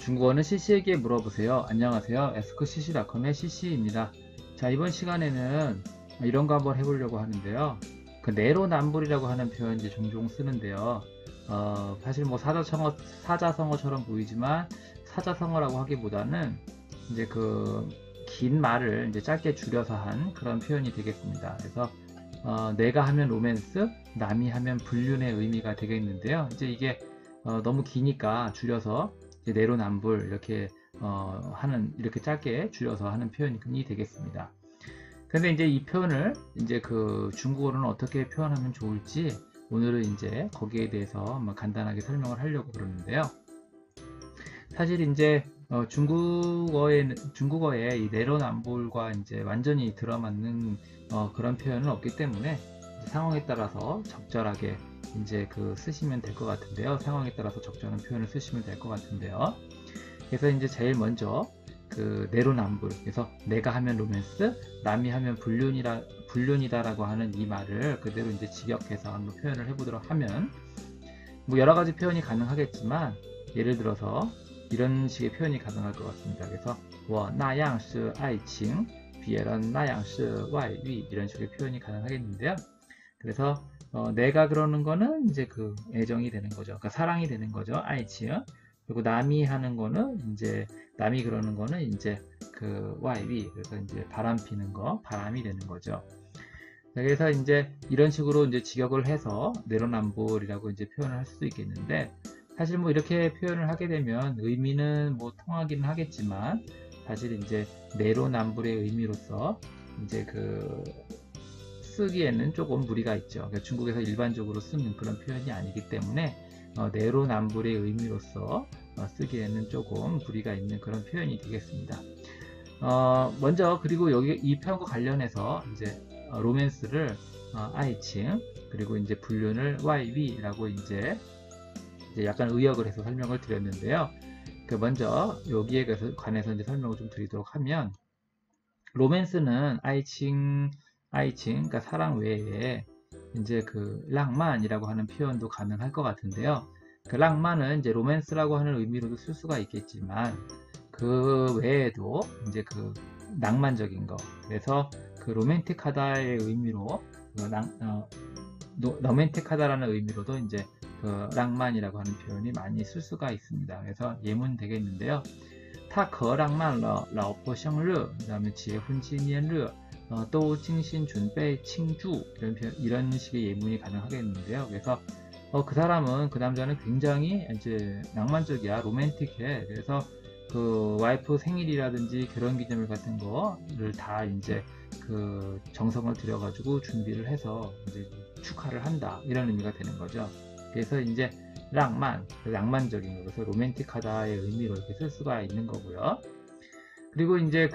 중국어는 CC에게 물어보세요. 안녕하세요. 에스크CC.com의 CC입니다. 자, 이번 시간에는 이런 거 한번 해보려고 하는데요. 그 내로남불이라고 하는 표현 이제 종종 쓰는데요. 사실 뭐 사자성어처럼 보이지만 사자성어라고 하기보다는 이제 그 긴 말을 이제 짧게 줄여서 한 그런 표현이 되겠습니다. 그래서 내가 하면 로맨스, 남이 하면 불륜의 의미가 되겠는데요. 이제 이게 너무 기니까 줄여서 이제 내로남불 이렇게 이렇게 짧게 줄여서 하는 표현이 되겠습니다. 근데 이제 이 표현을 이제 그 중국어로는 어떻게 표현하면 좋을지 오늘은 이제 거기에 대해서 한번 간단하게 설명을 하려고 그러는데요. 사실 이제 중국어에 이 내로남불과 이제 완전히 들어맞는 그런 표현은 없기 때문에 상황에 따라서 적절하게 이제 쓰시면 될 것 같은데요. 상황에 따라서 적절한 표현을 쓰시면 될 것 같은데요. 그래서 이제 제일 먼저 그 내로남불, 그래서 내가 하면 로맨스, 남이 하면 불륜이다라고 하는 이 말을 그대로 이제 직역해서 한번 표현을 해보도록 하면 뭐 여러 가지 표현이 가능하겠지만 예를 들어서 이런 식의 표현이 가능할 것 같습니다. 그래서 我那样是爱情别人那样是外遇 이런 식의 표현이 가능하겠는데요. 그래서 내가 그러는 거는 이제 그 애정이 되는 거죠. 그러니까 사랑이 되는 거죠. 아이칭. 그리고 남이 하는 거는 이제 남이 그러는 거는 이제 그 와이위. 그래서 이제 바람 피는 거, 바람이 되는 거죠. 그래서 이제 이런 식으로 이제 직역을 해서 내로남불이라고 이제 표현을 할 수도 있겠는데 사실 뭐 이렇게 표현을 하게 되면 의미는 뭐 통하기는 하겠지만 사실 이제 내로남불의 의미로서 이제 쓰기에는 조금 무리가 있죠. 그러니까 중국에서 일반적으로 쓰는 그런 표현이 아니기 때문에 내로남불의 의미로서 쓰기에는 조금 무리가 있는 그런 표현이 되겠습니다. 먼저 그리고 여기 이 표현과 관련해서 이제 로맨스를 아이칭 그리고 이제 불륜을 와이위라고 이제 약간 의역을 해서 설명을 드렸는데요. 먼저 여기에 관해서 이제 설명을 좀 드리도록 하면 로맨스는 아이칭 그러니까 사랑 외에 이제 랑만이라고 하는 표현도 가능할 것 같은데요. 랑만은 이제 로맨스라고 하는 의미로도 쓸 수가 있겠지만 그 외에도 이제 낭만적인 거. 그래서 로맨틱하다의 의미로 로맨틱하다라는 의미로도 이제 랑만이라고 하는 표현이 많이 쓸 수가 있습니다. 그래서 예문 되겠는데요. 他可浪漫了老婆生日 그 다음에 结婚纪念日 또精心准备庆祝 이런 식의 예문이 가능하겠는데요. 그래서 그 사람은 그 남자는 굉장히 이제 낭만적이야, 로맨틱해. 그래서 와이프 생일이라든지 결혼기념일 같은 거를 다 이제 정성을 들여가지고 준비를 해서 이제 축하를 한다, 이런 의미가 되는 거죠. 그래서 이제 낭만적인 거, 그래서 로맨틱하다의 의미로 이렇게 쓸 수가 있는 거고요. 그리고 이제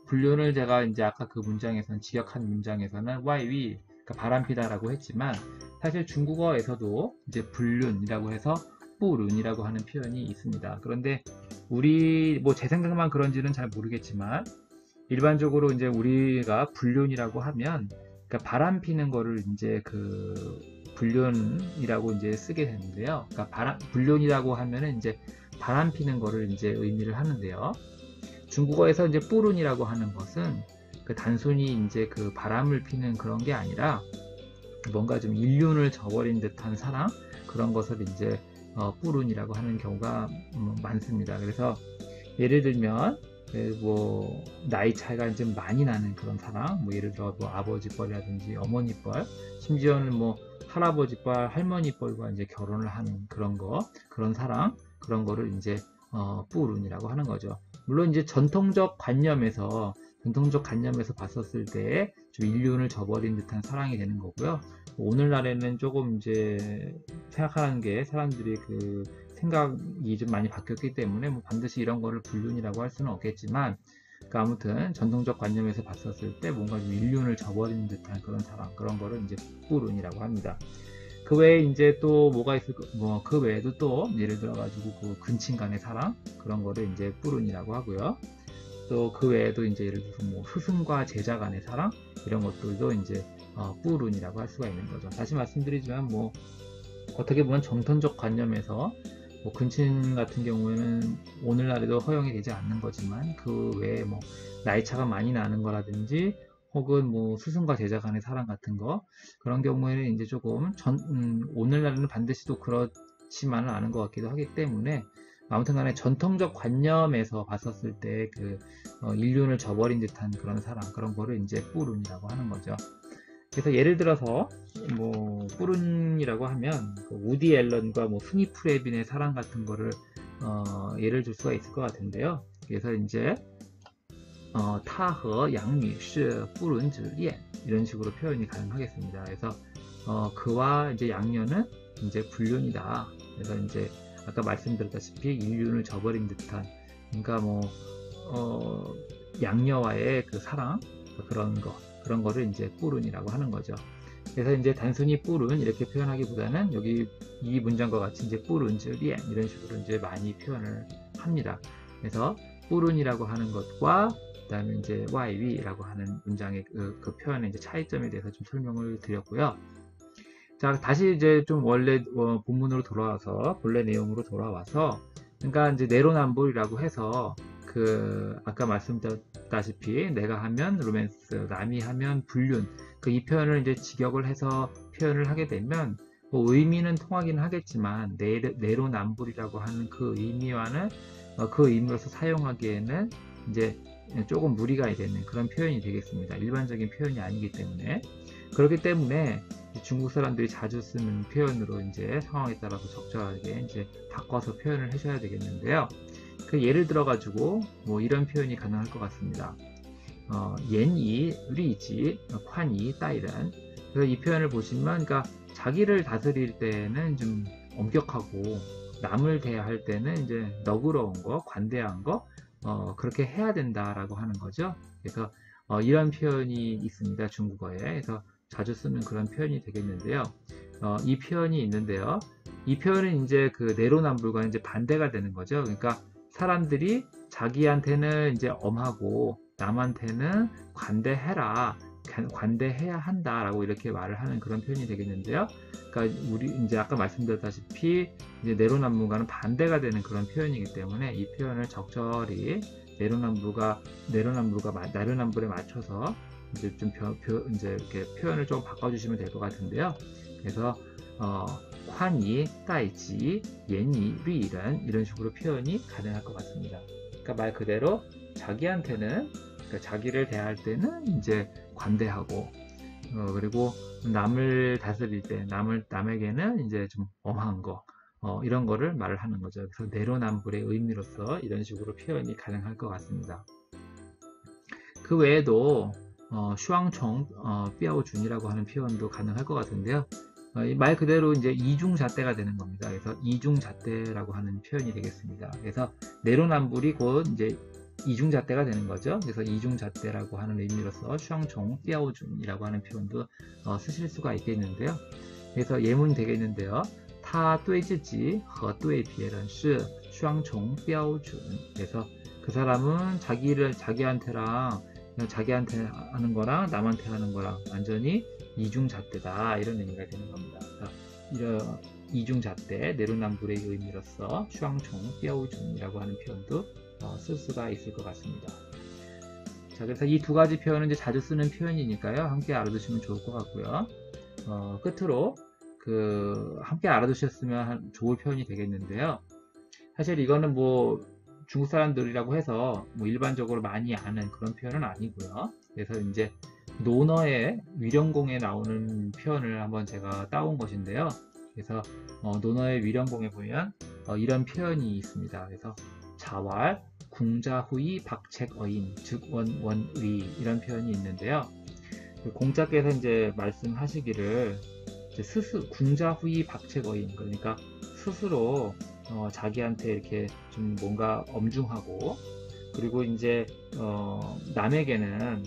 불륜을 제가 이제 아까 문장에서는 직역한 문장에서는 와이위, 그러니까 바람피다라고 했지만 사실 중국어에서도 이제 불륜이라고 해서 뿌룬이라고 하는 표현이 있습니다. 그런데 제 생각만 그런지는 잘 모르겠지만 일반적으로 이제 우리가 불륜이라고 하면 그러니까 바람 피는 거를 이제 불륜이라고 이제 쓰게 되는데요. 그러니까 불륜이라고 하면은 이제 바람 피는 거를 이제 의미를 하는데요. 중국어에서 이제 뿌룬이라고 하는 것은 단순히 이제 바람을 피는 그런 게 아니라 뭔가 좀 인륜을 저버린 듯한 사랑, 그런 것을 이제 뿌룬이라고 하는 경우가 많습니다. 그래서 예를 들면 뭐 나이 차이가 좀 많이 나는 그런 사랑, 뭐 예를 들어 뭐 아버지 뻘이라든지 어머니 뻘, 심지어는 뭐 할아버지 뻘, 할머니 뻘과 이제 결혼을 하는 그런 사랑, 그런 거를 이제 뿌룬이라고 하는 거죠. 물론 이제 전통적 관념에서 봤었을 때 좀 인륜을 저버린 듯한 사랑이 되는 거고요. 오늘날에는 조금 이제 생각하는 게 사람들이 생각이 좀 많이 바뀌었기 때문에 뭐 반드시 이런 거를 불륜이라고 할 수는 없겠지만 아무튼 전통적 관념에서 봤었을 때 뭔가 좀 인륜을 저버리는 듯한 그런 사랑, 그런 거를 이제 뿌룬이라고 합니다. 그 외에 이제 또 뭐가 있을까, 그 외에도 또 예를 들어 가지고 근친 간의 사랑, 그런 거를 이제 뿌룬이라고 하고요. 또 그 외에도 이제 예를 들어서 뭐 스승과 제자 간의 사랑, 이런 것들도 이제 뿌룬이라고 할 수가 있는 거죠. 다시 말씀드리지만 뭐 어떻게 보면 정통적 관념에서 뭐 근친 같은 경우에는 오늘날에도 허용이 되지 않는 거지만 그 외에 뭐 나이 차가 많이 나는 거라든지 혹은 뭐 스승과 제자 간의 사랑 같은 거 그런 경우에는 이제 조금 오늘날에는 반드시 또 그렇지만은 않은 것 같기도 하기 때문에 아무튼 간에 전통적 관념에서 봤었을 때 그 인륜을 저버린 듯한 그런 사랑 그런 거를 이제 뿌룬이라고 하는 거죠. 그래서 예를 들어서 뭐 뿌룬이라고 하면 그 우디 앨런과 뭐 스니 프레빈의 사랑 같은 거를 예를 들 수가 있을 것 같은데요. 그래서 이제 타허 양女士 뿌룬之恋 이런 식으로 표현이 가능하겠습니다. 그래서 그와 이제 양녀는 이제 불륜이다. 그래서 이제 아까 말씀드렸다시피 인륜을 저버린 듯한 그러니까 뭐 양녀와의 그 사랑 그런 거를 이제 뿌룬이라고 하는 거죠. 그래서 이제 단순히 뿌룬 이렇게 표현하기보다는 여기 이 문장과 같이 이제 뿌룬,즈,리엔 이런 식으로 이제 많이 표현을 합니다. 그래서 뿌룬이라고 하는 것과 그다음에 이제 와이위라고 하는 문장의 그 표현의 이제 차이점에 대해서 좀 설명을 드렸고요. 자, 다시 이제 좀 원래 본문으로 돌아와서 본래 내용으로 돌아와서 그러니까 이제 내로남불이라고 해서 그 아까 말씀드렸다시피 내가 하면 로맨스, 남이 하면 불륜 그 이 표현을 이제 직역을 해서 표현을 하게 되면 뭐 의미는 통하기는 하겠지만 내로남불이라고 하는 그 의미와는 그 의미로서 사용하기에는 이제 조금 무리가 되는 그런 표현이 되겠습니다. 일반적인 표현이 아니기 때문에 그렇기 때문에 중국 사람들이 자주 쓰는 표현으로 이제 상황에 따라서 적절하게 이제 바꿔서 표현을 하셔야 되겠는데요. 그 예를 들어 가지고 뭐 이런 표현이 가능할 것 같습니다. 옌이, 리지, 콴이, 따이런. 그래서 이 표현을 보시면 그러니까 자기를 다스릴 때는 좀 엄격하고 남을 대할 때는 이제 너그러운 거, 관대한 거 그렇게 해야 된다라고 하는 거죠. 그래서 이런 표현이 있습니다. 중국어에. 그래서 자주 쓰는 그런 표현이 되겠는데요. 이 표현이 있는데요. 이 표현은 이제 그 내로남불과 이제 반대가 되는 거죠. 그러니까 사람들이 자기한테는 이제 엄하고 남한테는 관대해야 한다라고 이렇게 말을 하는 그런 표현이 되겠는데요. 그러니까 우리 이제 아까 말씀드렸다시피 이제 내로남불과는 반대가 되는 그런 표현이기 때문에 이 표현을 적절히 내로남불에 맞춰서 이제 좀 이제 이렇게 표현을 좀 바꿔주시면 될 것 같은데요. 그래서 환이, 따이지, 옌이, 리이런 이런 식으로 표현이 가능할 것 같습니다. 그러니까 말 그대로 자기한테는 그러니까 자기를 대할 때는 이제 관대하고 그리고 남을 다스릴 때 남에게는 이제 좀 엄한 거 이런 거를 말을 하는 거죠. 그래서 내로남불의 의미로서 이런 식으로 표현이 가능할 것 같습니다. 그 외에도 슈앙총, 삐아오준이라고 하는 표현도 가능할 것 같은데요. 말 그대로 이제 이중잣대가 되는 겁니다. 그래서 이중잣대라고 하는 표현이 되겠습니다. 그래서 내로남불이 곧 이제 이중잣대가 되는 거죠. 그래서 이중잣대라고 하는 의미로서 슈앙총, 삐아오준이라고 하는 표현도 쓰실 수가 있겠는데요. 그래서 예문 되겠는데요. 他对自己和对别人是双重标准. 그래서 그 사람은 자기한테 하는 거랑 남한테 하는 거랑 완전히 이중잣대다 이런 의미가 되는 겁니다. 이런 이중잣대, 내로남불의 의미로서 슈앙총, 삐아오준이라고 하는 표현도 쓸 수가 있을 것 같습니다. 자, 그래서 이 두 가지 표현은 이제 자주 쓰는 표현이니까요. 함께 알아두시면 좋을 것 같고요. 끝으로 함께 알아두셨으면 좋을 표현이 되겠는데요. 사실 이거는 뭐 중국 사람들이라고 해서 뭐 일반적으로 많이 아는 그런 표현은 아니고요. 그래서 이제 논어의 위령공에 나오는 표현을 한번 제가 따온 것인데요. 그래서 논어의 위령공에 보면 이런 표현이 있습니다. 그래서 자왈, 궁자후이, 박책어인, 즉 원위 이런 표현이 있는데요. 공자께서 이제 말씀하시기를 궁자후이, 박책어인 그러니까 스스로 자기한테 이렇게 좀 뭔가 엄중하고 그리고 이제 남에게는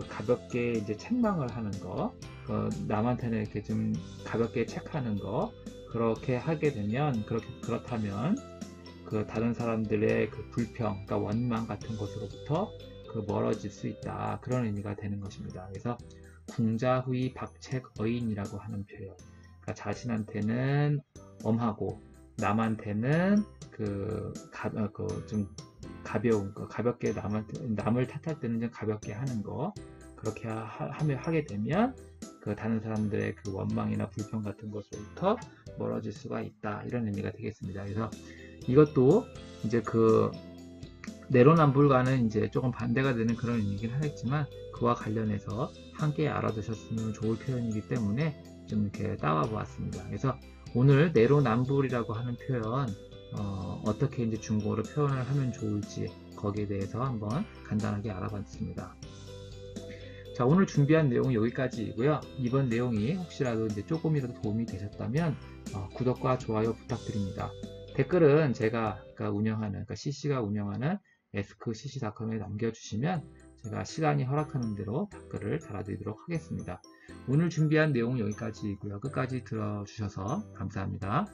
가볍게 이제 책망을 하는 거 남한테는 이렇게 좀 가볍게 책하는 거 그렇게 하게 되면 그렇다면 다른 사람들의 불평, 그러니까 원망 같은 것으로부터 멀어질 수 있다 그런 의미가 되는 것입니다. 그래서 궁자후이 박책어인이라고 하는 표현, 그러니까 자신한테는 엄하고 남한테는 좀 가벼운 거, 가볍게 남을 탓할 때는 좀 가볍게 하는 거, 그렇게 하게 되면 다른 사람들의 원망이나 불평 같은 것으로부터 멀어질 수가 있다, 이런 의미가 되겠습니다. 그래서 이것도 이제 내로남불과는 이제 조금 반대가 되는 그런 의미긴 하겠지만, 그와 관련해서 함께 알아두셨으면 좋을 표현이기 때문에 좀 이렇게 따와 보았습니다. 그래서 오늘 내로남불이라고 하는 표현, 어떻게 이제 중국어로 표현을 하면 좋을지, 거기에 대해서 한번 간단하게 알아봤습니다. 자, 오늘 준비한 내용은 여기까지이고요. 이번 내용이 혹시라도 이제 조금이라도 도움이 되셨다면 구독과 좋아요 부탁드립니다. 댓글은 제가 운영하는, CC가 운영하는 askcc.com에 남겨주시면 제가 시간이 허락하는 대로 댓글을 달아드리도록 하겠습니다. 오늘 준비한 내용은 여기까지이고요. 끝까지 들어주셔서 감사합니다.